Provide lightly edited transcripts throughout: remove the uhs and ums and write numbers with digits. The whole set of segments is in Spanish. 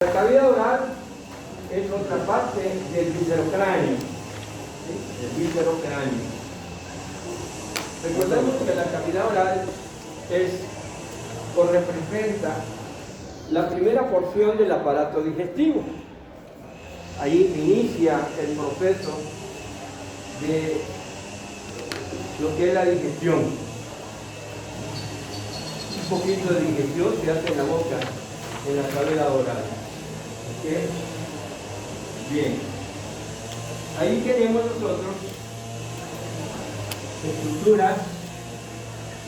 La cavidad oral es otra parte del viscerocráneo, ¿sí? El viscerocráneo. Recordemos que la cavidad oral representa la primera porción del aparato digestivo. Ahí inicia el proceso de lo que es la digestión. Un poquito de digestión se hace en la boca, en la cavidad oral. ¿Okay? Bien. Ahí tenemos nosotros estructuras,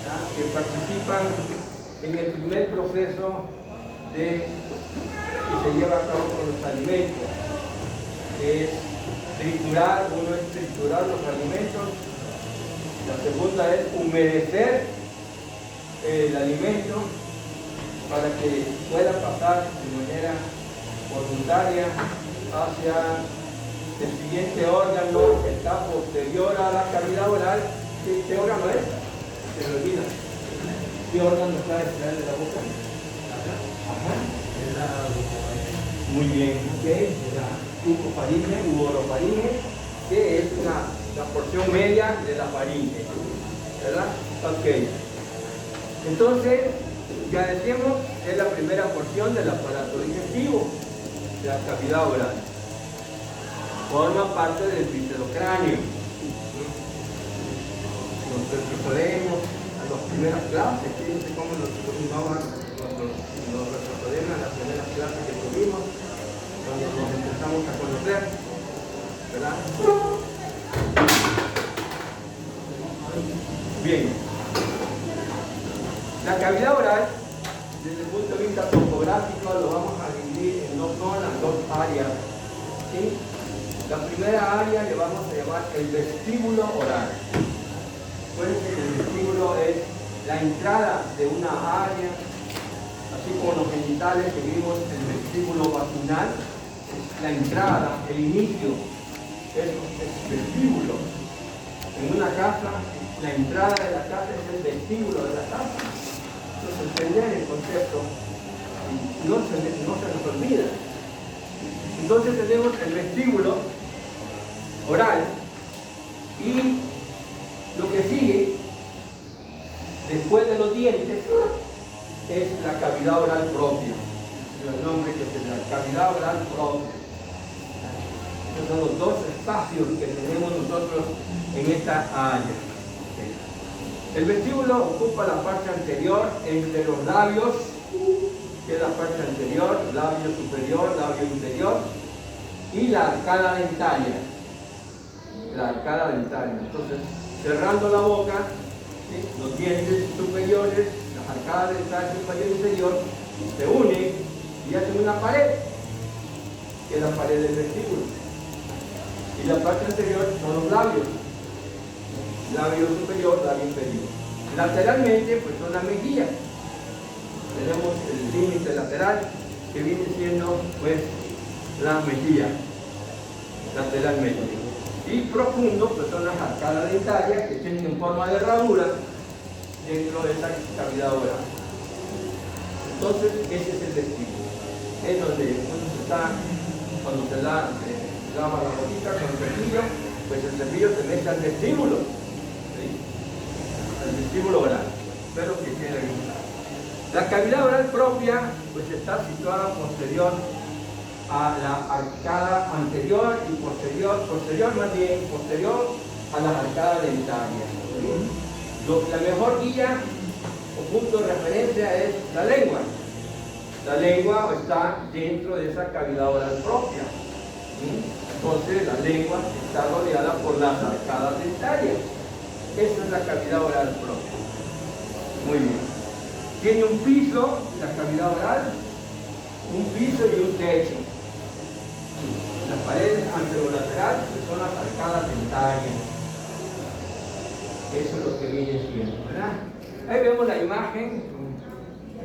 ¿ya?, que participan en el primer proceso que se lleva a cabo con los alimentos, que es triturar. Uno es triturar los alimentos. La segunda es humedecer el alimento para que pueda pasar de manera voluntaria hacia el siguiente órgano que está posterior a la cavidad oral. ¿Qué órgano es? Se me olvida. ¿Qué órgano está detrás de la boca? Ajá. Muy bien, ok. La urofaringe u orofaringe, que es la porción media de la faringe, ¿verdad? Ok. Entonces, ya decíamos, es la primera porción del aparato digestivo, de la cavidad oral. Forma parte del viscerocráneo. Nos retrocedemos a las primeras clases. Fíjense cómo nos retrocedemos a las primeras clases que tuvimos cuando nos empezamos a conocer, ¿verdad? Bien. La cavidad oral, desde el punto de vista topográfico, lo vamos a dividir en dos zonas, dos áreas, ¿sí? La primera área le vamos a llamar el vestíbulo oral. Acuérdense que el vestíbulo es la entrada de una área, así como los genitales que vimos, el vestíbulo vaginal es la entrada, el inicio, es vestíbulo. En una casa, la entrada de la casa es el vestíbulo de la casa. Entonces, entender el concepto no se nos olvida. Entonces tenemos el vestíbulo oral y lo que sigue después de los dientes es la cavidad oral propia. El nombre que es la cavidad oral propia. Estos son los dos espacios que tenemos nosotros en esta área. El vestíbulo ocupa la parte anterior entre los labios, que es la parte anterior, labio superior, labio inferior, y la arcada dentaria. La arcada dentaria. Entonces, cerrando la boca, ¿sí?, los dientes superiores, las arcadas dentarias superior y inferior, se unen y hacen una pared, que es la pared del vestíbulo. Y la parte anterior son los labios. Labio superior, labio inferior. Lateralmente, pues son las mejillas. Tenemos el límite lateral, que viene siendo, pues, la mejilla, lateralmente. Y profundo, pues son las arcadas dentarias, que tienen en forma de herradura dentro de esa cavidad oral. Entonces, ese es el vestíbulo. Es donde cuando se lava la boquita con el cepillo, pues el cepillo se mete al vestíbulo. El vestíbulo oral. Espero que quede bien. La cavidad oral propia pues está situada posterior a la arcada anterior y posterior a las arcadas dentarias. La mejor guía o punto de referencia es la lengua. La lengua está dentro de esa cavidad oral propia. Entonces la lengua está rodeada por las arcadas dentarias. Esa es la cavidad oral propia. Muy bien. Tiene un piso, la cavidad oral, un piso y un techo. Las paredes anterolaterales son las arcadas dentarias. Eso es lo que viene siendo, ¿verdad? Ahí vemos la imagen.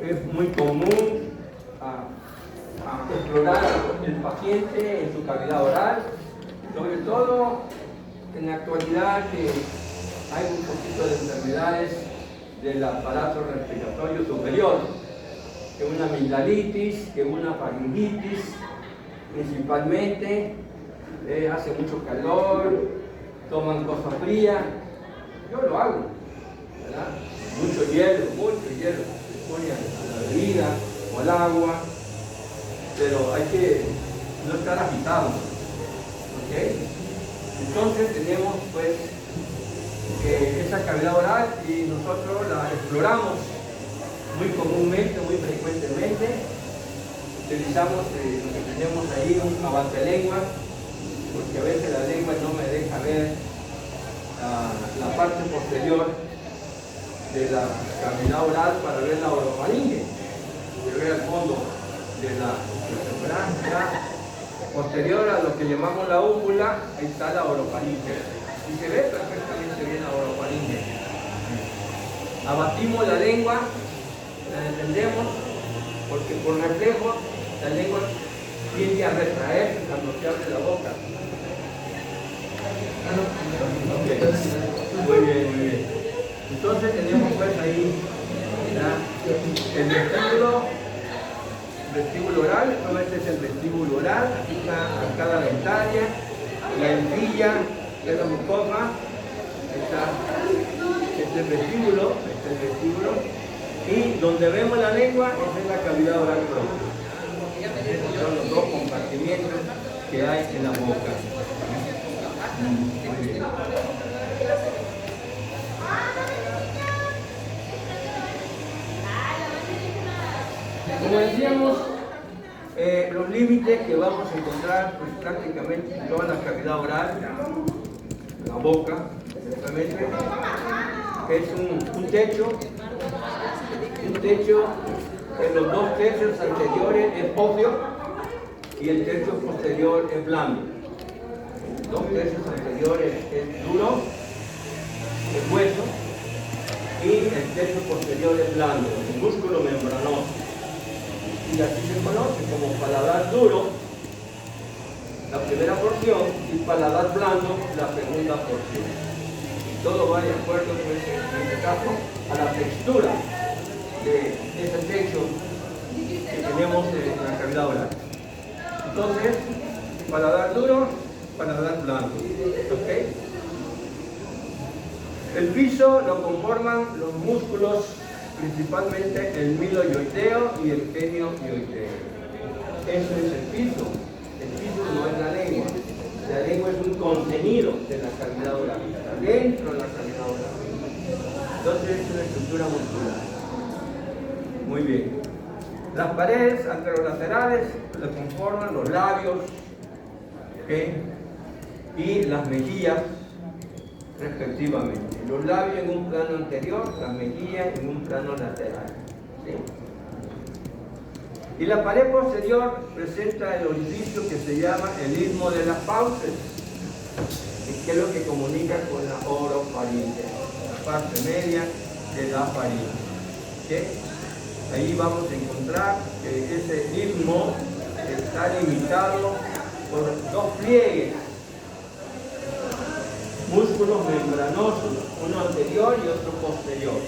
Es muy común explorar el paciente en su cavidad oral, sobre todo en la actualidad que hay un poquito de enfermedades del aparato respiratorio superior. que una amigdalitis, que una faringitis, principalmente. Hace mucho calor, toman cosas frías. Yo lo hago, ¿verdad? Mucho hielo, se pone a la bebida o al agua, pero hay que no estar agitado, ¿ok? Entonces tenemos pues esa cavidad oral y nosotros la exploramos muy comúnmente, muy frecuentemente. Utilizamos lo que tenemos ahí, un abatelengua, porque a veces la lengua no me deja ver la parte posterior de la cavidad oral para ver la orofaringe. Se ve al fondo de la branquia posterior a lo que llamamos la úvula, ahí está la orofaringe. Y se ve perfectamente bien la orofaringe. Abatimos la lengua, la encendemos, porque por reflejo la lengua tiende a retraerse cuando se abre la boca. Okay. Muy bien, muy bien. Entonces tenemos pues ahí el vestíbulo oral. Este es el vestíbulo oral. Aquí está arcada dentaria, la encilla, que es la mucosa. Este es el vestíbulo, y donde vemos la lengua, esa es la cavidad oral propia. Estos son los dos compartimientos que hay en la boca. Muy bien. Como decíamos, los límites que vamos a encontrar pues, prácticamente en toda la cavidad oral, la boca, exactamente, es un techo en los 2 tercios anteriores es óseo y el tercio posterior es blando. 2 tercios anteriores es duro, es hueso, y el tercio posterior es blando, el músculo membranoso. Y así se conoce como paladar duro, la primera porción, y paladar blando, la segunda porción. Y todo va de acuerdo, pues, en este caso, a la textura de ese techo que tenemos en la cavidad oral. Entonces, paladar duro, paladar blando. ¿Okay? El piso lo conforman los músculos, principalmente el miloioideo y el genioioideo. Eso es el piso. El piso no es la lengua. La lengua es un contenido de la cavidad oral, está dentro de la cavidad oral. Entonces es una estructura muscular. Muy bien. Las paredes anterolaterales le conforman los labios, ¿okay? Y las mejillas respectivamente. Los labios en un plano anterior, las mejillas en un plano lateral. ¿Sí? Y la pared posterior presenta el orificio que se llama el istmo de las fauces, que es lo que comunica con la orofaringe, la parte media de la faringe. ¿Sí? Ahí vamos a encontrar que ese istmo está limitado por 2 pliegues, músculos membranosos, uno anterior y otro posterior.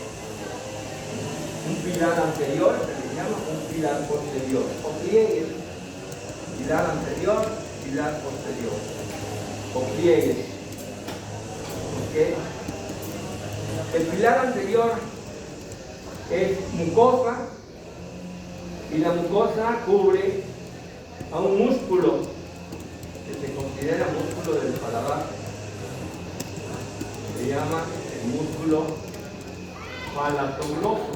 Un pilar anterior se le llama un pilar posterior, o pliegues, pilar anterior, pilar posterior, o pliegues. ¿Okay? El pilar anterior es mucosa, y la mucosa cubre a un músculo que se considera músculo del paladar. Se llama el músculo palatogloso.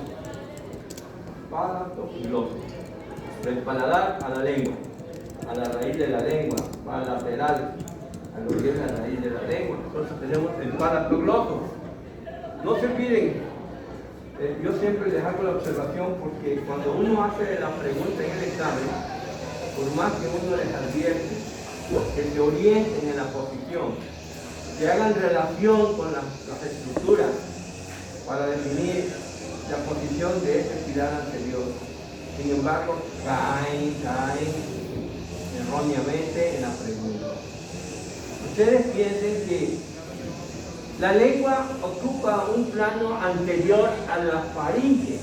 Palatogloso. Del paladar a la lengua, a la raíz de la lengua, palateral, a lo que es la raíz de la lengua. Entonces tenemos el palatogloso. No se olviden, yo siempre les hago la observación porque cuando uno hace la pregunta en el examen, por más que uno les advierte que se orienten en la posición, que hagan relación con las estructuras para definir la posición de ese pilar anterior. Sin embargo, caen erróneamente en la pregunta. Ustedes piensen que la lengua ocupa un plano anterior a la faringe.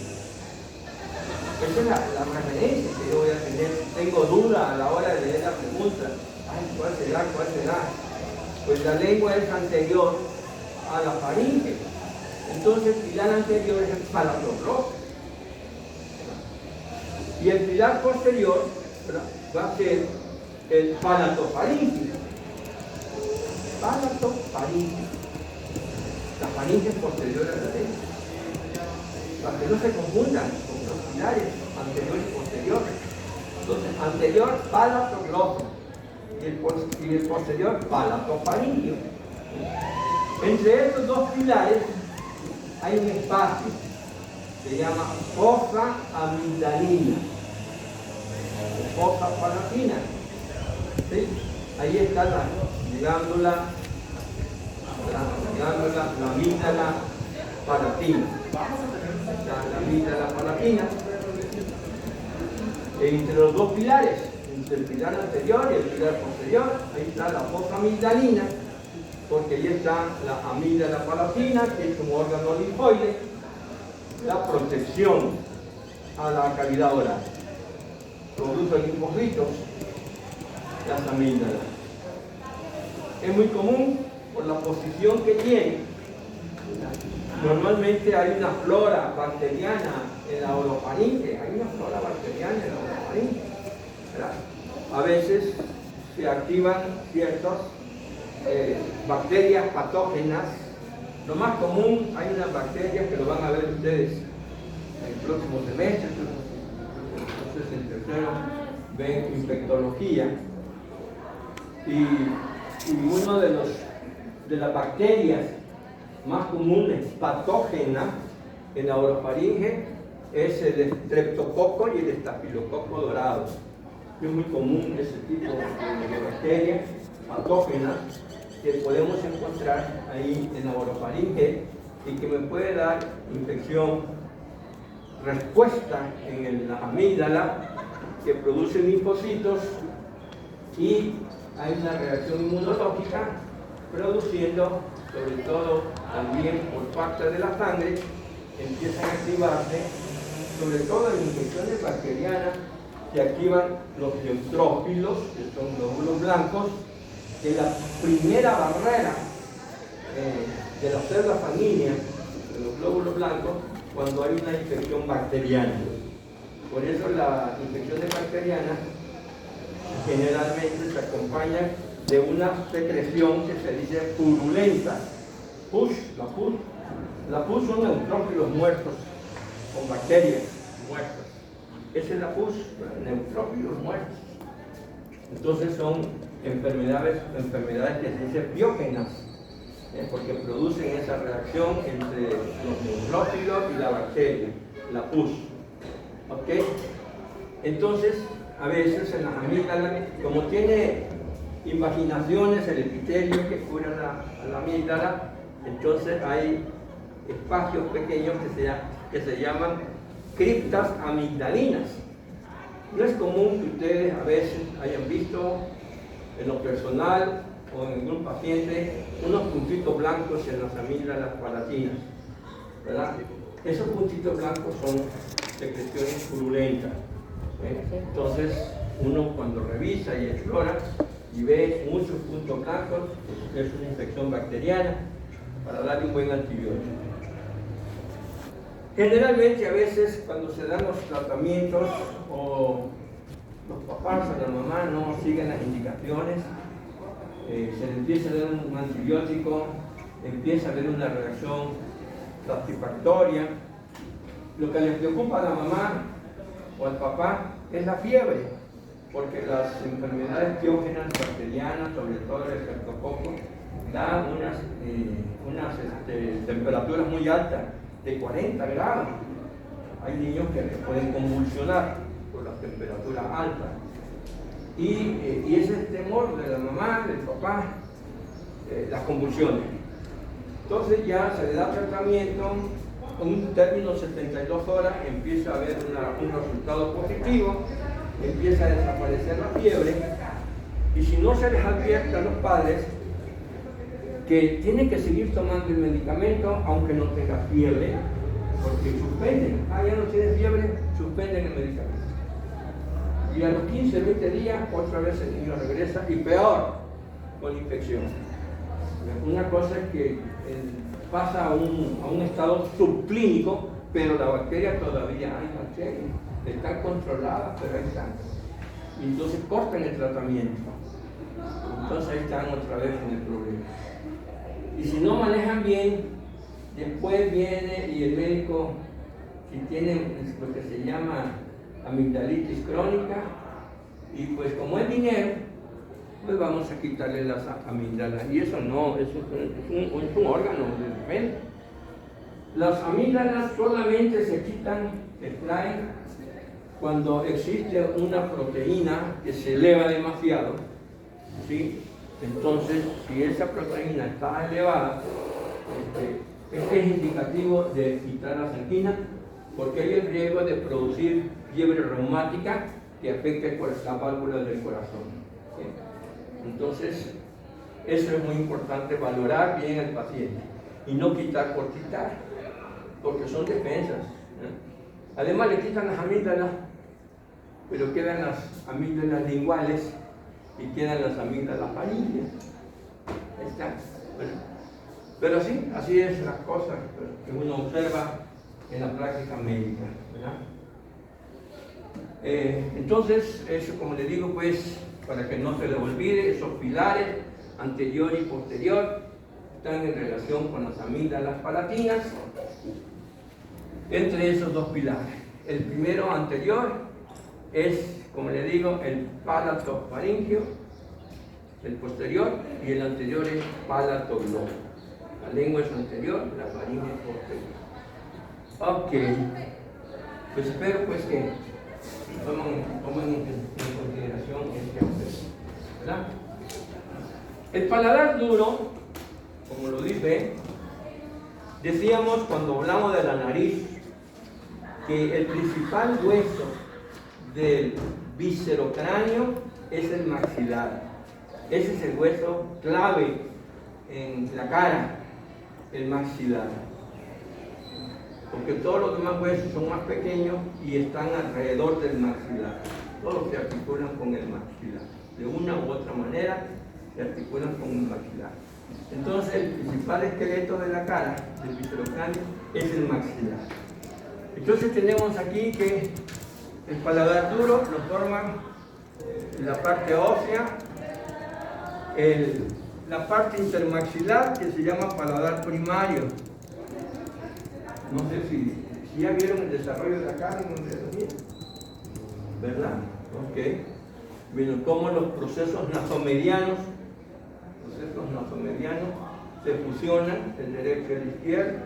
Esa es la referencia que yo voy a tener. Tengo duda a la hora de leer la pregunta. Ay, ¿cuál será? ¿Cuál será? Pues la lengua es anterior a la faringe. Entonces el pilar anterior es el palatogloso. Y el pilar posterior, ¿verdad?, va a ser el palatofaringe. Palatofaringe. La faringe es posterior a la lengua. Para que no se confundan con los pilares anterior y posterior. Entonces, anterior palatogloso y el posterior palatofaringio. Entre estos dos pilares hay un espacio que se llama fosa amigdalina, fosa palatina. ¿Sí? Ahí está la glándula, la amígdala palatina. La amígdala palatina. Entre los dos pilares, entre el pilar anterior y el pilar posterior, ahí está la fosa amigdalina, porque ahí está la amígdala palatina, que es un órgano linfoide, la protección a la cavidad oral. Produce linfocitos, las amígdalas. Es muy común por la posición que tiene. Normalmente hay una flora bacteriana en la orofaringe, hay una flora bacteriana en la orofaringe, ¿verdad? A veces se activan ciertas bacterias patógenas. Lo más común, hay unas bacterias que lo van a ver ustedes en el próximo semestre. Entonces en tercero ven infectología, y uno de las bacterias más comunes patógenas en la orofaringe es el streptococo y el estafilococo dorado. Es muy común ese tipo de bacterias patógenas que podemos encontrar ahí en la orofaringe y que me puede dar infección, respuesta en la amígdala que produce linfocitos, y hay una reacción inmunológica produciendo, sobre todo también por parte de la sangre, empiezan a activarse, sobre todo en infecciones bacterianas, se activan los neutrófilos, que son glóbulos blancos, que la primera barrera de las células sanguíneas, de los glóbulos blancos, cuando hay una infección bacteriana. Por eso las infecciones bacterianas generalmente se acompañan de una secreción que se dice purulenta. Pus, la pus son neutrófilos muertos con bacterias muertas. Esa es la pus, neutrófilos muertos. Entonces son enfermedades que se dicen biógenas, porque producen esa reacción entre los neutrófilos y la bacteria, la pus. ¿Ok? Entonces, a veces en las amígdalas, como tiene invaginaciones, el epitelio que cubre a la amígdala, entonces hay espacios pequeños que se llaman criptas amigdalinas. No es común que ustedes a veces hayan visto en lo personal o en algún paciente unos puntitos blancos en las amígdalas palatinas, ¿verdad? Esos puntitos blancos son secreciones purulentas. Entonces uno cuando revisa y explora y ve muchos puntos blancos, es una infección bacteriana, para darle un buen antibiótico. Generalmente a veces cuando se dan los tratamientos o los papás o la mamá no siguen las indicaciones, se le empieza a dar un antibiótico, empieza a haber una reacción satisfactoria. Lo que le preocupa a la mamá o al papá es la fiebre, porque las enfermedades piógenas bacterianas, sobre todo el streptococo, dan unas temperaturas muy altas, de 40 grados. Hay niños que pueden convulsionar por las temperaturas altas. Y ese es el temor de la mamá, del papá, las convulsiones. Entonces ya se le da tratamiento, con un término de 72 horas empieza a haber un resultado positivo, empieza a desaparecer la fiebre, y si no se les advierte a los padres que tienen que seguir tomando el medicamento aunque no tenga fiebre, porque suspenden, ya no tiene fiebre, suspenden el medicamento. Y a los 15, 20 días, otra vez el niño regresa y peor, con infección. Una cosa es que pasa a un estado subclínico, pero la bacteria todavía hay bacterias, están controladas, pero ahí están. Y entonces cortan el tratamiento. Entonces ahí están otra vez en el problema. Y si no manejan bien, después viene y el médico, si tiene lo que se llama amigdalitis crónica, y pues como es dinero, pues vamos a quitarle las amígdalas. Y eso no, es un órgano de defensa. Las amígdalas solamente se quitan, se extraen, cuando existe una proteína que se eleva demasiado, ¿sí? Entonces, si esa proteína está elevada, este es indicativo de quitar las anginas, porque hay el riesgo de producir fiebre reumática que afecte las válvulas del corazón. ¿Sí? Entonces, eso es muy importante, valorar bien al paciente y no quitar por quitar, porque son defensas. Además, le quitan las amígdalas, pero quedan las amígdalas linguales y quedan las amígdalas faríneas. Ahí está. Pero sí, así es las cosas que uno observa en la práctica médica, ¿verdad? Entonces, eso, como le digo, pues, para que no se les olvide, esos pilares anterior y posterior están en relación con las amígdalas palatinas, entre esos dos pilares. El primero anterior es, como le digo, el palatofaringio, el posterior, y el anterior es palatogloso. La lengua es anterior, la faringe es posterior. Ok, pues espero pues que tomen en consideración este aspecto, ¿verdad? El paladar duro, como lo dice, decíamos cuando hablamos de la nariz, que el principal hueso del viscerocráneo es el maxilar. Ese es el hueso clave en la cara, el maxilar. Porque todos los demás huesos son más pequeños y están alrededor del maxilar. Todos se articulan con el maxilar. De una u otra manera se articulan con el maxilar. Entonces el principal esqueleto de la cara, del viscerocráneo, es el maxilar. Entonces tenemos aquí que el paladar duro lo forman la parte ósea, la parte intermaxilar, que se llama paladar primario. No sé si ya vieron el desarrollo de la cara en oncología, ¿verdad? Ok. Bueno, cómo los procesos nasomedianos se fusionan, el derecho y el izquierdo,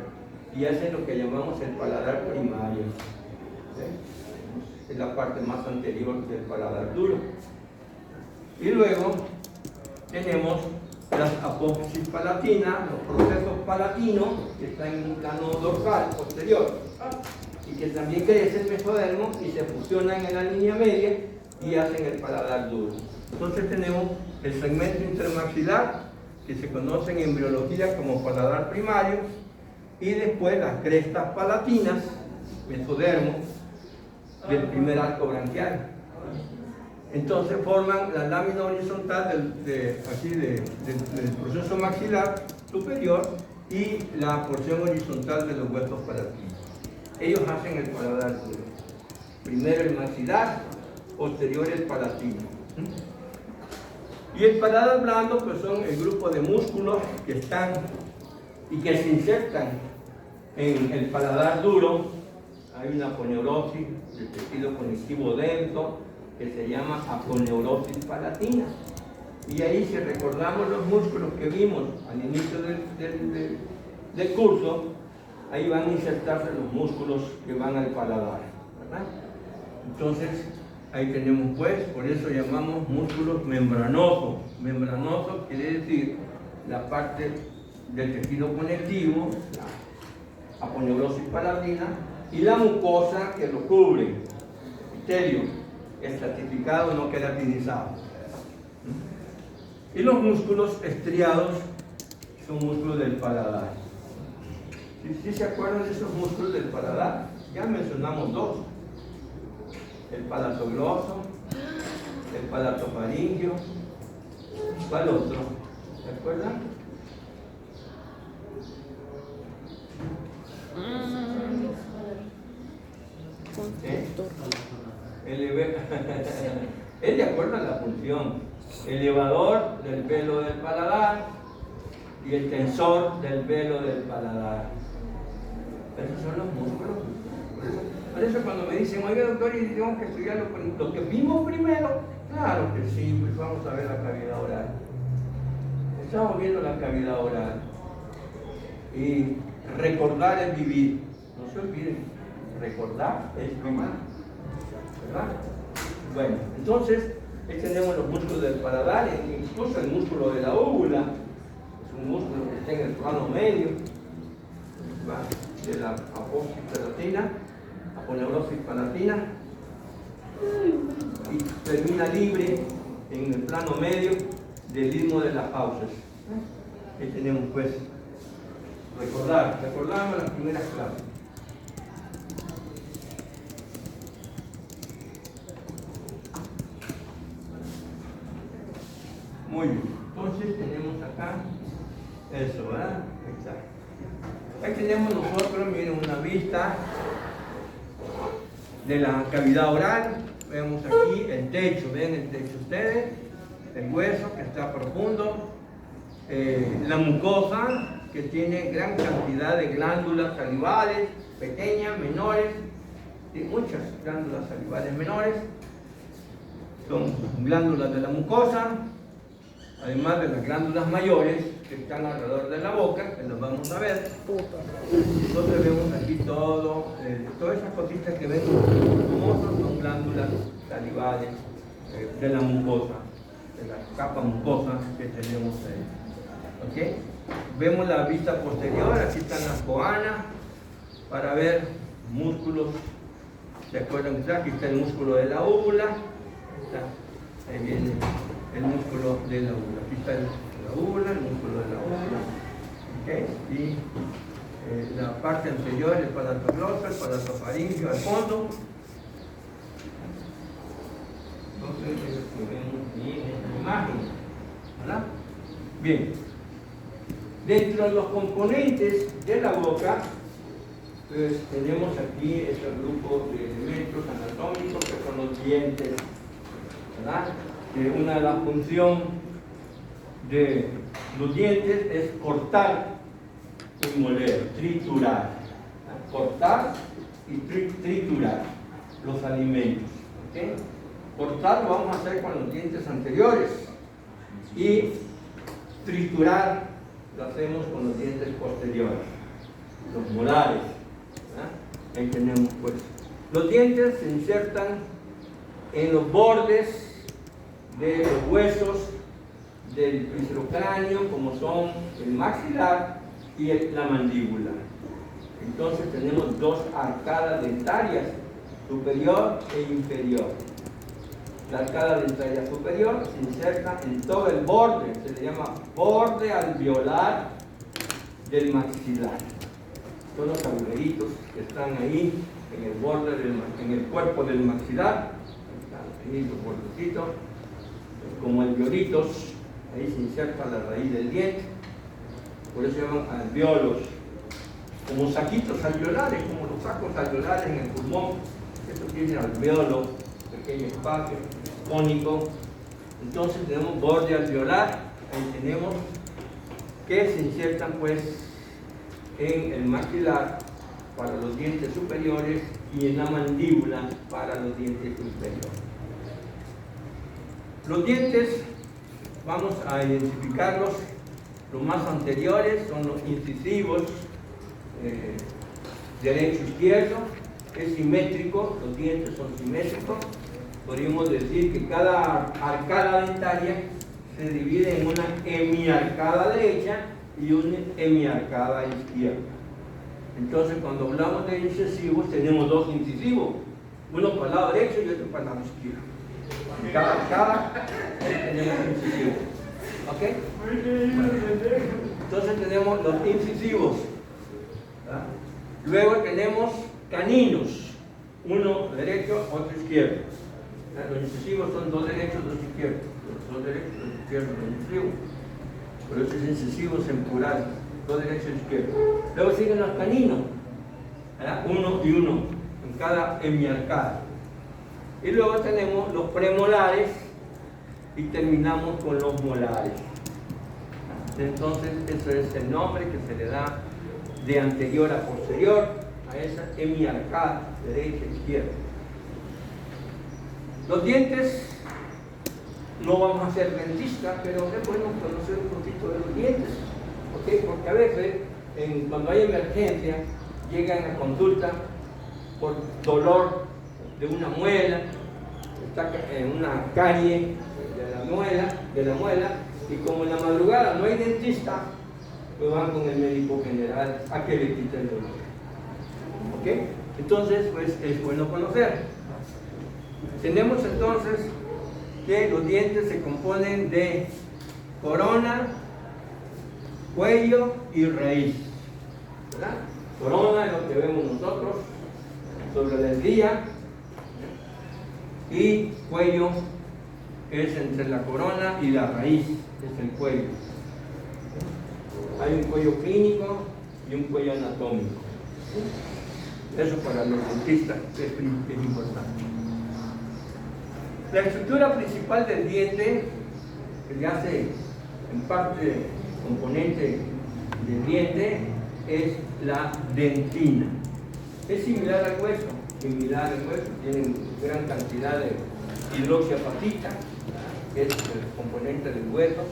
y hacen lo que llamamos el paladar primario. ¿Sí? Es la parte más anterior del paladar duro. Y luego tenemos las apófisis palatinas, los procesos palatinos que están en un plano dorsal posterior y que también crecen el mesodermo y se fusionan en la línea media y hacen el paladar duro. Entonces tenemos el segmento intermaxilar, que se conoce en embriología como paladar primario, y después las crestas palatinas, mesodermo, del primer arco branquial. Entonces forman la lámina horizontal del proceso maxilar superior y la porción horizontal de los huesos palatinos. Ellos hacen el paladar duro. Primero el maxilar, posterior el palatino. Y el paladar blando, pues son el grupo de músculos que están y que se insertan en el paladar duro. Hay una aponeurosis del tejido conectivo denso que se llama aponeurosis palatina. Y ahí, si recordamos los músculos que vimos al inicio del curso, ahí van a insertarse los músculos que van al paladar, ¿verdad? Entonces, ahí tenemos pues, por eso llamamos músculos membranosos. Membranoso quiere decir la parte del tejido conectivo, la aponeurosis palatina, y la mucosa que lo cubre, epitelio, estratificado, no queratinizado. Y los músculos estriados son músculos del paladar. ¿Sí se acuerdan de esos músculos del paladar? Ya mencionamos dos: el palatogloso el palatofaringio. ¿Cuál otro? ¿Se acuerdan? Es de acuerdo a la función. Elevador del velo del paladar y el tensor del velo del paladar. Esos son los músculos. Por eso cuando me dicen, oye doctor, y tengo que estudiar lo que vimos primero, claro que sí, pues vamos a ver la cavidad oral. Estamos viendo la cavidad oral. Y recordar es vivir. No se olviden, recordar es vivir. ¿Verdad? Bueno, entonces, ahí tenemos los músculos del paladar, incluso el músculo de la úvula. Es un músculo que está en el plano medio, ¿va? De la apófisis palatina, aponeurosis palatina, y termina libre en el plano medio del istmo de las fauces. Ahí tenemos pues, recordamos las primeras clases. Muy bien, entonces tenemos acá eso, ¿verdad? Exacto. Ahí tenemos nosotros, miren, una vista de la cavidad oral. Vemos aquí el techo, ven el techo ustedes, el hueso que está profundo, la mucosa que tiene gran cantidad de glándulas salivales, pequeñas, menores, y muchas glándulas salivales menores, son glándulas de la mucosa, además de las glándulas mayores que están alrededor de la boca, que las vamos a ver. Entonces vemos aquí todo, todas esas cositas que ven famosos son glándulas salivales de la mucosa, de la capa mucosa que tenemos ahí. ¿Okay? Vemos la vista posterior, aquí están las coanas, para ver músculos. ¿Se acuerdan? Aquí está el músculo de la úvula, ahí viene el músculo de la úvula. Aquí está la úvula, el músculo de la úvula. ¿Okay? Y la parte anterior, el palatogloso, el palatofaringio al fondo. Entonces, vemos aquí en esta imagen. ¿Verdad? Bien. Dentro de los componentes de la boca, pues tenemos aquí este grupo de elementos anatómicos que son los dientes. ¿Verdad? Una de las funciones de los dientes es cortar y moler, triturar. Cortar y triturar los alimentos. ¿Okay? Cortar lo vamos a hacer con los dientes anteriores y triturar lo hacemos con los dientes posteriores, los molares. ¿Verdad? Ahí tenemos pues. Los dientes se insertan en los bordes de los huesos del viscerocráneo, como son el maxilar y la mandíbula. Entonces tenemos dos arcadas dentarias, superior e inferior. La arcada dentaria superior se inserta en todo el borde, se le llama borde alveolar del maxilar. Son los agujeritos que están ahí en el borde, en el cuerpo del maxilar. Están ahí los bordecitos, como alveolitos, ahí se inserta la raíz del diente, por eso se llaman alveolos, como saquitos alveolares, como los sacos alveolares en el pulmón. Esto tiene alveolo, pequeño espacio, cónico. Entonces tenemos borde alveolar, ahí tenemos que se insertan pues en el maxilar para los dientes superiores y en la mandíbula para los dientes inferiores. Los dientes, vamos a identificarlos. Los más anteriores son los incisivos, derecho e izquierdo. Es simétrico, los dientes son simétricos. Podríamos decir que cada arcada dentaria se divide en una hemiarcada derecha y una hemiarcada izquierda. Entonces, cuando hablamos de incisivos, tenemos dos incisivos, uno para el lado derecho y otro para el lado izquierdo. En cada arcada tenemos incisivos. ¿Ok? Bueno. Entonces tenemos los incisivos. ¿Verdad? Luego tenemos caninos, uno derecho, otro izquierdo. Los incisivos son dos derechos, dos izquierdos. Los dos derechos, dos izquierdos, los incisivos. Por eso es incisivos en plural, dos derechos y izquierdos. Luego siguen los caninos, ¿verdad? Uno y uno en cada hemiarcada. Y luego tenemos los premolares y terminamos con los molares. Entonces, eso es el nombre que se le da de anterior a posterior a esa hemiarcada, derecha e izquierda. Los dientes, no vamos a ser dentistas, pero es bueno conocer un poquito de los dientes, ¿okay? Porque a veces, cuando hay emergencia, llegan a consulta por dolor de una muela, está en una carie de la muela, y como en la madrugada no hay dentista, pues van con el médico general a que le quite el dolor. ¿Ok? Entonces, pues es bueno conocer. Tenemos entonces que los dientes se componen de corona, cuello y raíz, ¿verdad? Corona es lo que vemos nosotros sobre la encía, y cuello es entre la corona y la raíz, es el cuello. Hay un cuello clínico y un cuello anatómico. Eso para los dentistas es importante. La estructura principal del diente, que le hace en parte componente del diente, es la dentina. Es similar al hueso, tienen gran cantidad de hidroxiapatita, que es el componente del hueso,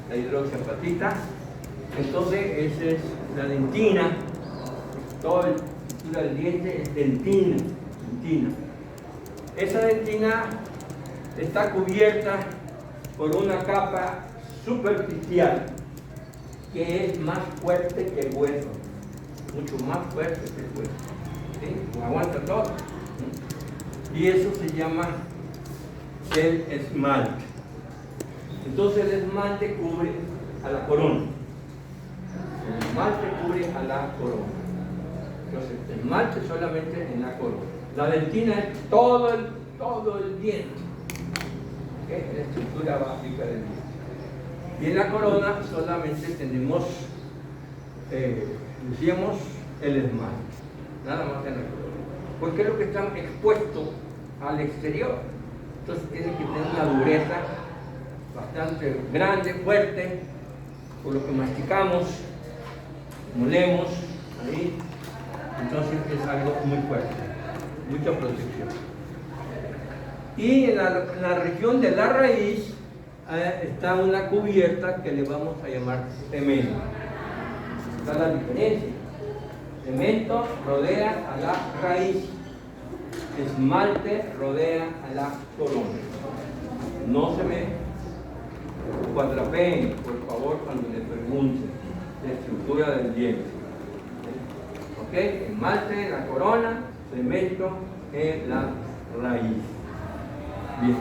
la hidroxiapatita. Entonces, esa es la dentina. Toda la estructura del diente es dentina. Esa dentina está cubierta por una capa superficial que es más fuerte que el hueso, mucho más fuerte que el hueso, ¿sí? Aguanta todo, ¿sí? Y eso se llama el esmalte. Entonces el esmalte cubre a la corona. El esmalte cubre a la corona. Entonces el esmalte solamente en la corona. La dentina es todo el diente. ¿Okay? La estructura básica del diente. Y en la corona solamente tenemos, decíamos, el esmalte. Nada más en la corona. Porque es lo que está expuesto al exterior. Entonces tiene que tener una dureza bastante grande, fuerte, por lo que masticamos, molemos, ahí. Entonces es algo muy fuerte, mucha protección. Y en la región de la raíz está una cubierta que le vamos a llamar cemento. Está la diferencia. Cemento rodea a la raíz, esmalte rodea a la corona. No se me cuadrapeen, por favor, cuando le pregunten la estructura del diente. ¿Ok? Esmalte en la corona, cemento en la raíz. Bien.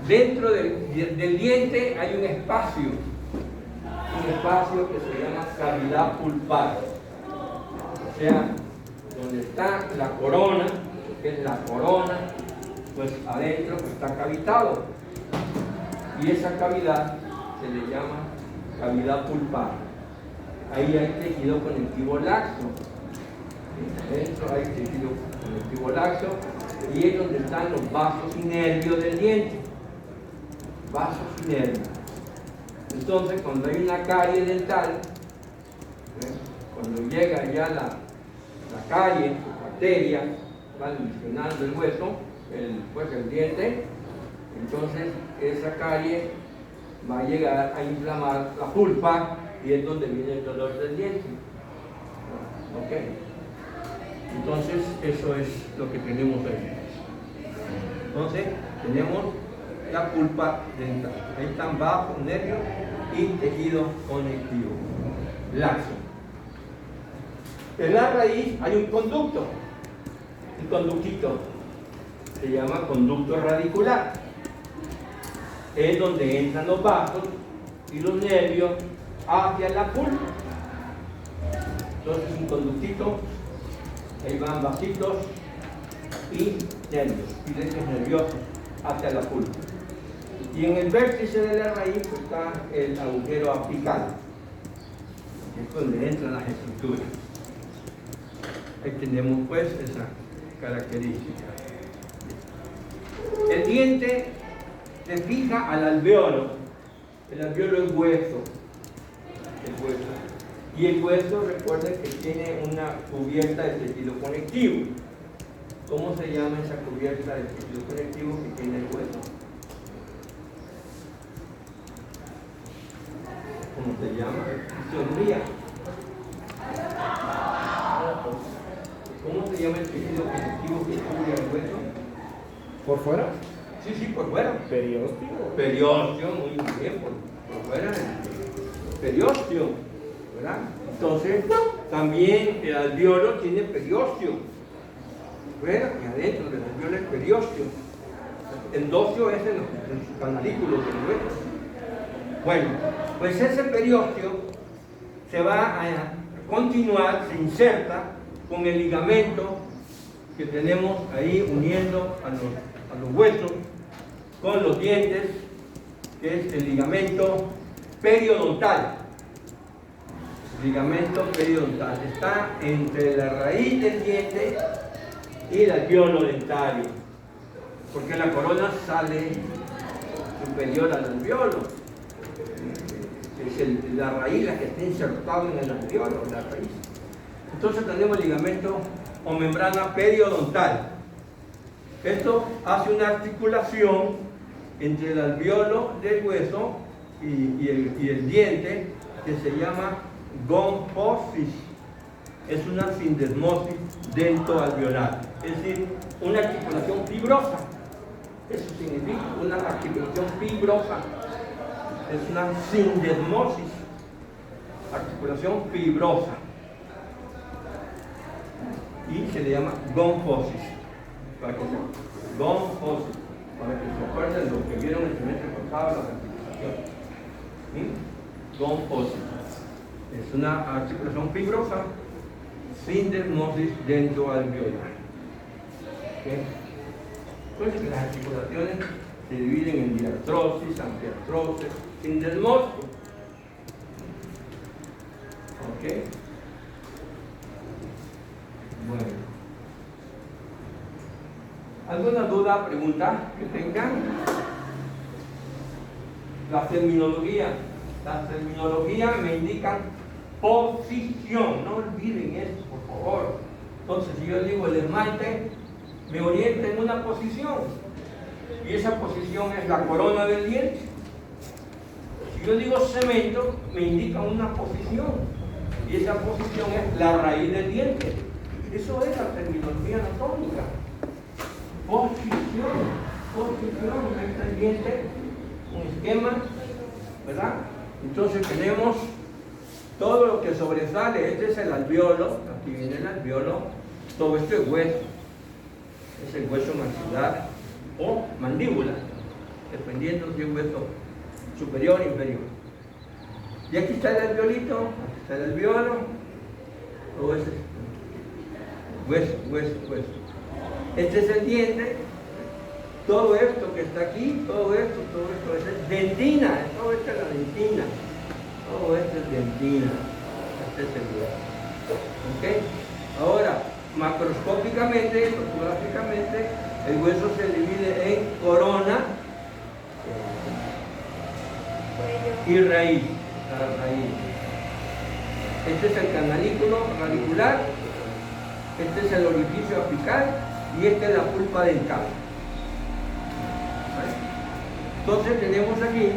Dentro del diente hay un espacio que se llama cavidad pulpar. O sea, donde está la corona, que es la corona, pues adentro está cavitado. Y esa cavidad se le llama cavidad pulpar. Ahí hay tejido conectivo laxo. Adentro hay tejido conectivo laxo y es donde están los vasos y nervios del diente. Vasos y nervios. Entonces, cuando hay una carie dental, cuando llega ya la carie, la arteria, va lesionando el hueso, el diente, entonces esa carie va a llegar a inflamar la pulpa y es donde viene el dolor del diente. ¿Ok? Entonces, eso es lo que tenemos ahí. Entonces, tenemos la pulpa dental. Ahí están vasos, nervios y tejido conectivo laxo. En la raíz hay un conducto, un conductito, se llama conducto radicular. Es donde entran los vasos y los nervios hacia la pulpa. Entonces un conductito, ahí van vasitos y nervios, filetes nerviosos hacia la pulpa. Y en el vértice de la raíz pues, está el agujero apical, que es donde entran las estructuras. Ahí tenemos pues esa característica. El diente se fija al alveolo. El alveolo es hueso. El hueso. Y el hueso, recuerden que tiene una cubierta de tejido conectivo. ¿Cómo se llama esa cubierta de tejido conectivo que tiene el hueso? ¿Cómo se llama? Sonría. ¿Cómo se llama el tejido conectivo que cubre el hueso? ¿Por fuera? Sí, sí, por fuera. Periósteo. Periósteo, muy bien, por fuera. Periósteo, ¿verdad? Entonces, también el alveolo tiene periósteo. Fuera y adentro del alveolo es periósteo. Endósteo es en los canalículos del hueso. Bueno, pues ese periósteo se va a continuar, se inserta con el ligamento que tenemos ahí uniendo a los huesos con los dientes, que es el ligamento periodontal. El ligamento periodontal está entre la raíz del diente y el alveolo dentario, porque la corona sale superior al alveolo. Es la raíz la que está insertada en el alveolo, la raíz. Entonces tenemos el ligamento o membrana periodontal. Esto hace una articulación entre el alveolo del hueso y el diente que se llama gomposis. Es una sindesmosis dentoalveolar, es decir, una articulación fibrosa. Eso significa una articulación fibrosa. Es una sindesmosis, articulación fibrosa. Y se le llama gomposis. Para que se acuerden lo que vieron en el semestre pasado, la articulación. Gomposis. Es una articulación fibrosa, sindesmosis dentoalveolar. ¿Okay? Pues las articulaciones se dividen en diartrosis, antiartrosis, sindesmosis. ¿Ok? Bueno. ¿Alguna duda, pregunta que tengan? La terminología. Las terminologías me indican posición. No olviden eso, por favor. Entonces, si yo digo el esmalte, me orienta en una posición. Y esa posición es la corona del diente. Si yo digo cemento, me indica una posición. Y esa posición es la raíz del diente. Eso es la terminología anatómica. Posición. Ahí está el diente, un esquema, ¿verdad? Entonces tenemos todo lo que sobresale. Este es el alveolo, aquí viene el alveolo. Todo esto es hueso. Es el hueso maxilar o mandíbula, dependiendo si es hueso superior o inferior. Y aquí está el alveolito, aquí está el alveolo, todo ese hueso. Este es el diente, todo esto que está aquí, todo esto es dentina, todo esto es la dentina, todo esto es dentina, este es el hueso. ¿Ok? Ahora, macroscópicamente, topográficamente, el hueso se divide en corona y raíz. La raíz. Este es el canalículo radicular, este es el orificio apical y esta es la pulpa dental. Entonces tenemos aquí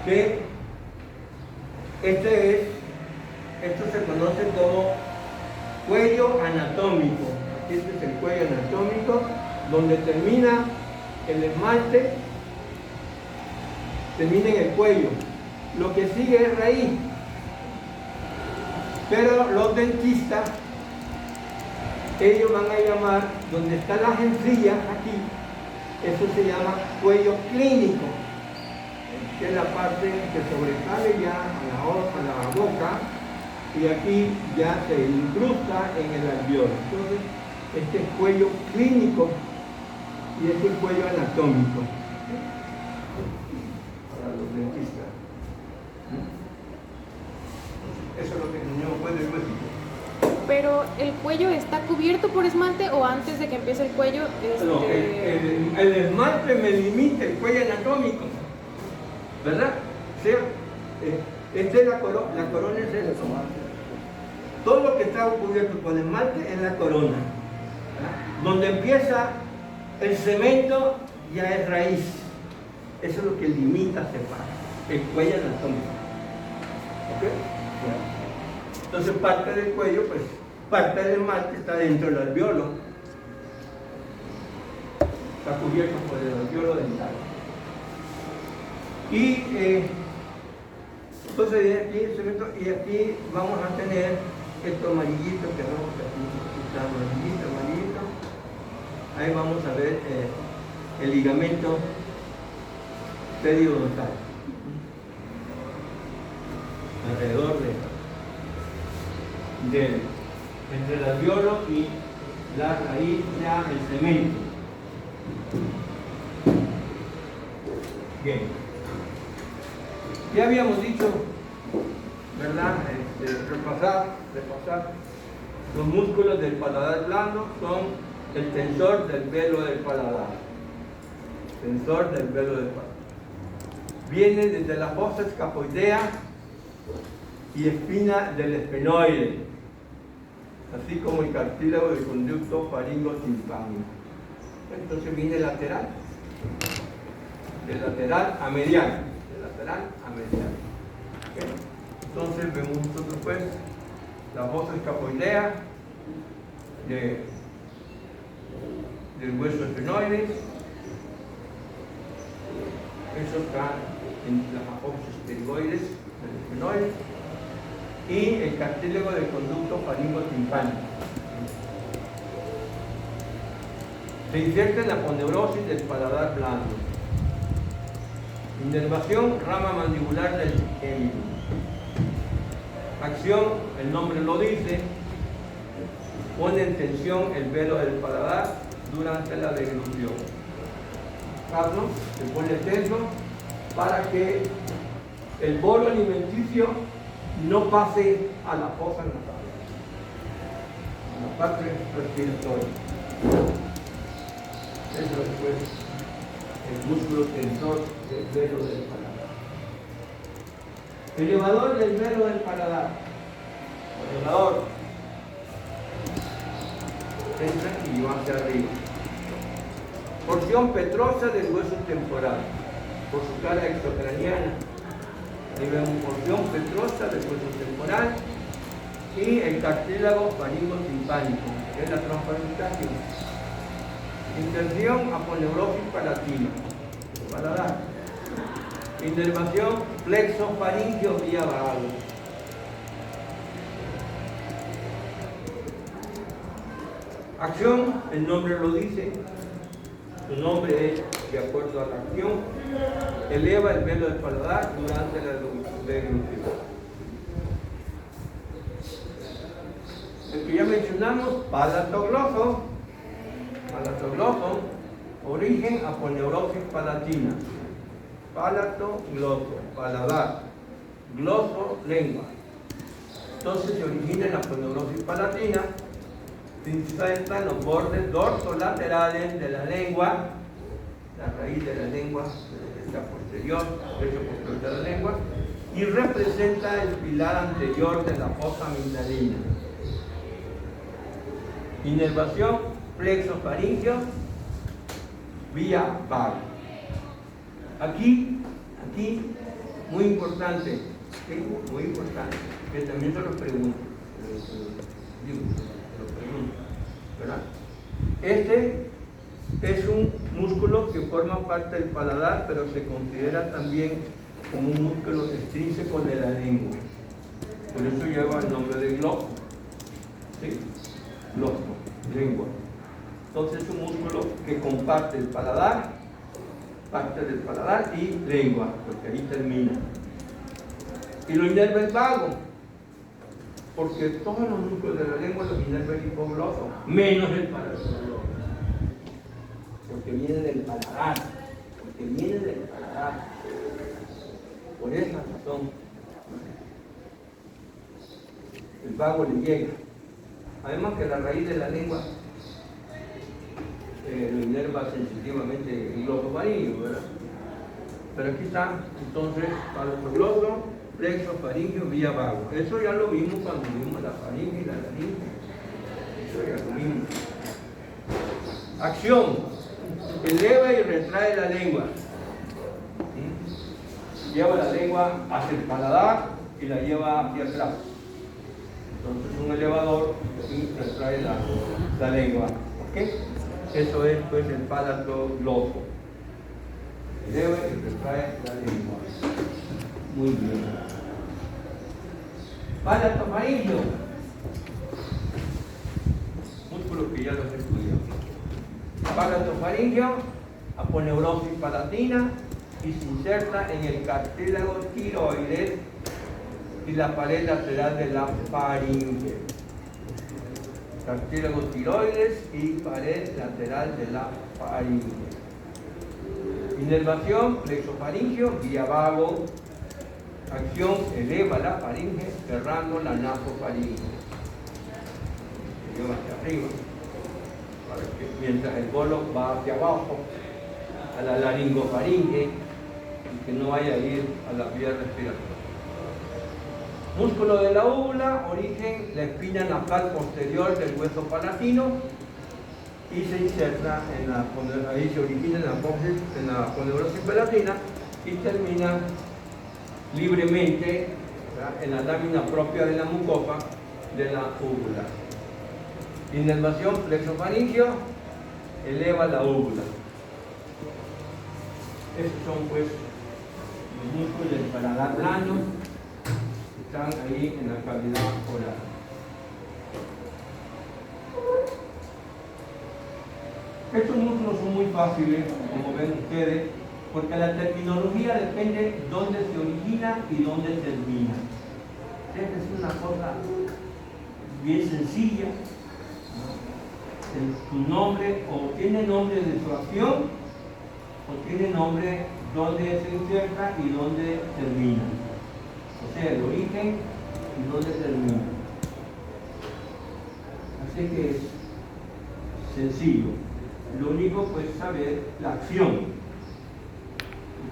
que esto se conoce como cuello anatómico. Este es el cuello anatómico, donde termina el esmalte, termina en el cuello. Lo que sigue es raíz. Pero los dentistas, ellos van a llamar, donde están las encías, aquí, eso se llama cuello clínico, que es la parte que sobresale ya a la boca, y aquí ya se incrusta en el alveolo. Entonces, este es cuello clínico y este es cuello anatómico. Para los dentistas. Eso es lo que enseñó cuello y huesito. Pero el cuello está cubierto por esmalte o antes de que empiece el cuello. No, el esmalte me limita el cuello anatómico, ¿verdad? O sea, la corona es esto. Todo lo que está cubierto con esmalte es la corona. ¿Verdad? Donde empieza el cemento ya es raíz. Eso es lo que limita, separa el cuello anatómico. ¿Ok? Entonces parte del cuello, pues parte del esmalte está dentro del alveolo. Está cubierto por el alveolo dental. Y entonces y aquí vamos a tener esto amarillito que vemos aquí, está amarillito. Ahí vamos a ver el ligamento periodontal alrededor entre el alveolo y la raíz, ya el cemento. Bien. Ya habíamos dicho, ¿verdad? Repasar. Los músculos del paladar blando son el tensor del velo del paladar. Tensor del velo del paladar. Viene desde la fosa escafoidea y espina del esfenoide, así como el cartílago del conducto faringotimpánico. Entonces viene lateral, de lateral a medial, ¿Okay? Entonces vemos nosotros pues la fosa escafoidea del hueso esfenoide. Eso está en las apófisis pterigoides del esfenoide y el cartílago del conducto faringotimpánico. Se inserta en la aponeurosis del paladar blando. Inervación, rama mandibular del hemio. Acción, el nombre lo dice, pone en tensión el velo del paladar durante la deglución. Carlos se pone tenso para que el bolo alimenticio no pase a la fosa nasal, a la parte respiratoria. Eso es pues el músculo tensor del velo del paladar. Elevador del velo del paladar. Elevador. Entra y va hacia arriba. Porción petrosa del hueso temporal, por su cara exocraniana. Ahí vemos porción petrosa del hueso temporal y el cartílago faringotimpánico, que es la transparentación. Inserción aponeurosis palatina, paladar. Inervación plexo faríngeo vía vago. Acción, el nombre lo dice. Su nombre es, de acuerdo a la acción, eleva el velo del paladar durante la deglución. El que ya mencionamos, palatogloso, origen aponeurosis palatina. Palatogloso, paladar, gloso, lengua. Entonces se origina en la aponeurosis palatina. Se insertan los bordes dorsolaterales de la lengua, la raíz de la lengua está posterior, derecho posterior de la lengua, y representa el pilar anterior de la fosa amigdalina. Inervación plexo faríngeo vía vago. Aquí, muy importante, ¿sí? Muy importante, que también se lo pregunto. ¿Verdad? Este es un músculo que forma parte del paladar, pero se considera también como un músculo extrínseco de la lengua. Por eso lleva el nombre de gloso. ¿Sí? Gloso, lengua. Entonces es un músculo que comparte el paladar, parte del paladar y lengua, porque ahí termina. Y lo inerva el vago. porque todos los músculos de la lengua los inerva el hipogloso, menos el paladar. Porque viene del paladar. Porque viene del paladar. Por esa razón, el vago le llega. Además que la raíz de la lengua lo inerva sensitivamente el gloso faríngeo, ¿verdad? Pero aquí está, entonces, palatogloso, plexo faríngeo, vía vago. Eso ya lo vimos cuando vimos la faringe y la laringe. Eso ya lo vimos. Acción. Eleva y retrae la lengua. ¿Sí? Lleva la lengua hacia el paladar y la lleva hacia atrás. Entonces un elevador y retrae la lengua. ¿Ok? Eso es pues el palatogloso. Eleva y retrae la lengua. Muy bien. Palatofaringio. Músculo que ya los estudiamos. Palatofaringio, aponeurosis palatina y se inserta en el cartílago tiroides y la pared lateral de la faringe. Cartílago tiroides y pared lateral de la faringe. Inervación, plexofaringio, vía vago. Acción, eleva la faringe, cerrando la nasofaringe. Se lleva hacia arriba, para que, mientras el bolo va hacia abajo, a la laringofaringe, y que no vaya a ir a la vía respiratoria. Músculo de la úvula, origen, la espina nasal posterior del hueso palatino, y se inserta ahí se origina en la aponeurosis palatina y termina libremente, ¿verdad?, en la lámina propia de la mucosa de la úvula. Inervación, plexofaringio, eleva la úvula. Estos son pues los músculos del paladar blando que están ahí en la cavidad oral. Estos músculos son muy fáciles, como ven ustedes, porque la terminología depende de dónde se origina y dónde termina. Esta es una cosa bien sencilla. Su nombre o tiene nombre de su acción o tiene nombre donde se inserta y donde termina. O sea, el origen y donde termina. Así que es sencillo. Lo único pues es saber la acción.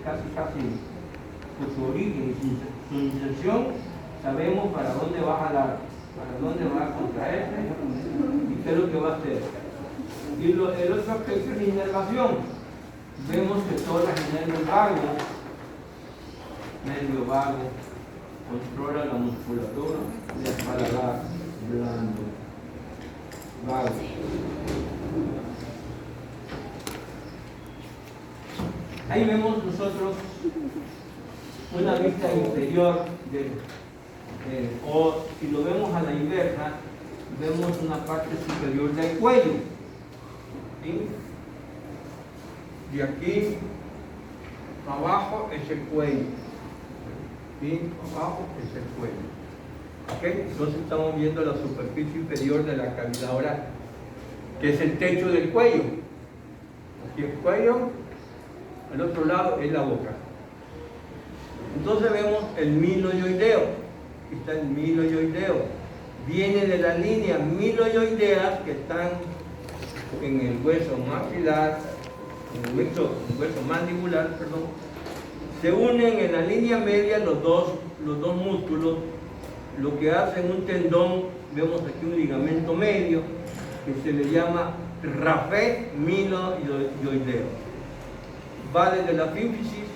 Casi por su origen y su inserción sabemos para dónde va a jalar, para dónde va a contraerse y qué es lo que va a hacer. Y el otro aspecto es la inervación. Vemos que todas las inervas vagos, medio vago, controlan la musculatura del paladar blando, vago. Ahí vemos nosotros una vista inferior o si lo vemos a la inversa, vemos una parte superior del cuello. ¿Sí? De aquí abajo es el cuello. ¿Sí? Abajo es el cuello. ¿Okay? Entonces estamos viendo la superficie inferior de la cavidad oral, que es el techo del cuello. Aquí el cuello. Al otro lado es la boca. Entonces vemos el miloioideo. Aquí está el miloioideo. Viene de la línea miloioideas que están en el hueso maxilar, en el hueso mandibular, perdón. Se unen en la línea media los dos músculos, lo que hacen un tendón. Vemos aquí un ligamento medio que se le llama rapé miloioideo. Va desde la sínfisis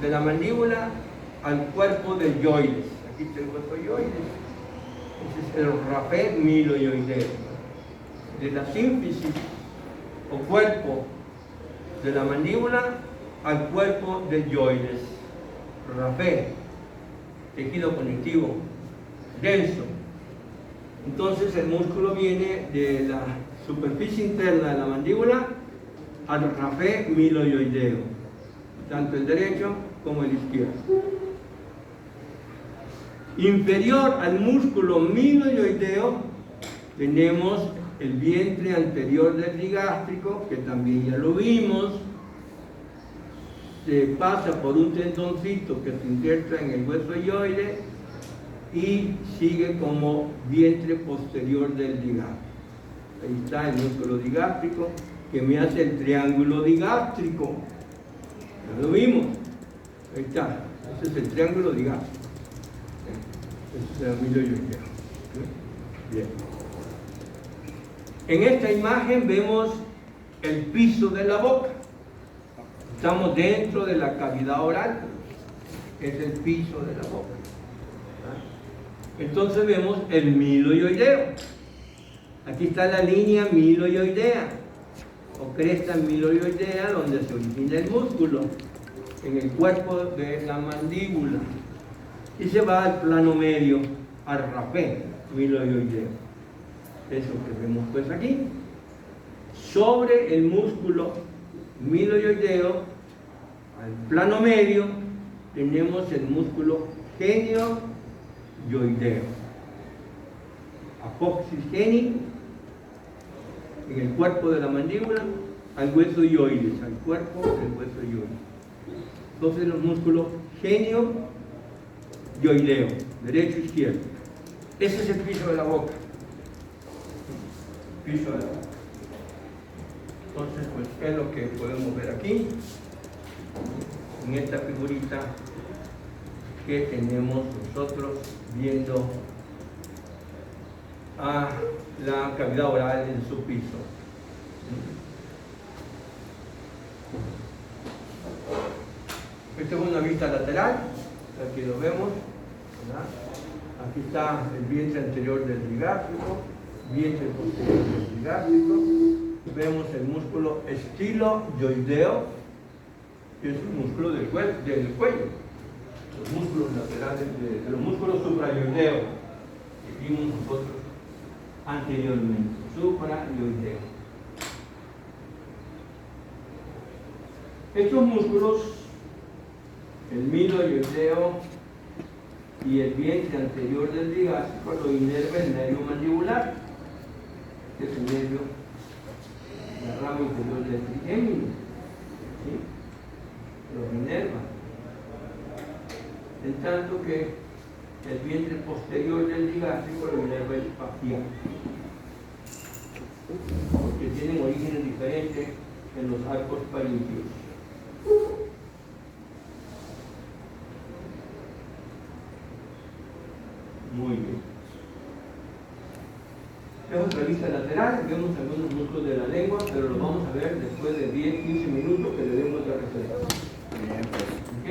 de la mandíbula al cuerpo del yoides. Aquí está el cuerpo yoides. Ese es el rapé miloioideo. De la sínfisis o cuerpo de la mandíbula al cuerpo del yoides. Rapé, tejido conectivo denso. Entonces el músculo viene de la superficie interna de la mandíbula al rapé miloioideo, tanto el derecho como el izquierdo. Inferior al músculo miloioideo tenemos el vientre anterior del digástrico, que también ya lo vimos. Se pasa por un tendoncito que se inserta en el hueso hioide y sigue como vientre posterior del digástrico. Ahí está el músculo digástrico que me hace el triángulo digástrico. Ya lo vimos. Ahí está. Ese es el triángulo digástrico. Ese es el miloioideo. Bien. En esta imagen vemos el piso de la boca. Estamos dentro de la cavidad oral. Es el piso de la boca. Entonces vemos el miloioideo. Aquí está la línea miloioidea o cresta miloioidea donde se origina el músculo en el cuerpo de la mandíbula y se va al plano medio, al rapé miloioideo. Eso que vemos pues aquí. Sobre el músculo miloioideo, al plano medio, tenemos el músculo genioioideo. Apófisis génico en el cuerpo de la mandíbula al hueso hioides, al cuerpo del hueso hioides. Entonces los músculos genioioideo, derecho e izquierdo. Ese es el piso de la boca. Piso de la boca. Entonces, pues es lo que podemos ver aquí, en esta figurita que tenemos nosotros viendo a la cavidad oral en su piso. Esta es una vista lateral, aquí lo vemos, ¿verdad? Aquí está el vientre anterior del digástrico, vientre posterior del digástrico. Vemos el músculo estiloioideo, que es un músculo del cuello. Los músculos laterales, de los músculos supraioideos, que vimos nosotros anteriormente, supraioideo. Estos músculos, el miloioideo y el vientre anterior del digástrico, lo inerva el nervio mandibular, que es el nervio, la rama inferior del trigémino, ¿sí? Lo inerva. En tanto que el vientre posterior del digástrico lo inerva el facial, porque tienen orígenes diferentes en los arcos faringios. Muy bien. Es otra vista lateral, vemos algunos músculos de la lengua, pero lo vamos a ver después de 10-15 minutos que le demos la receta. ¿Ok?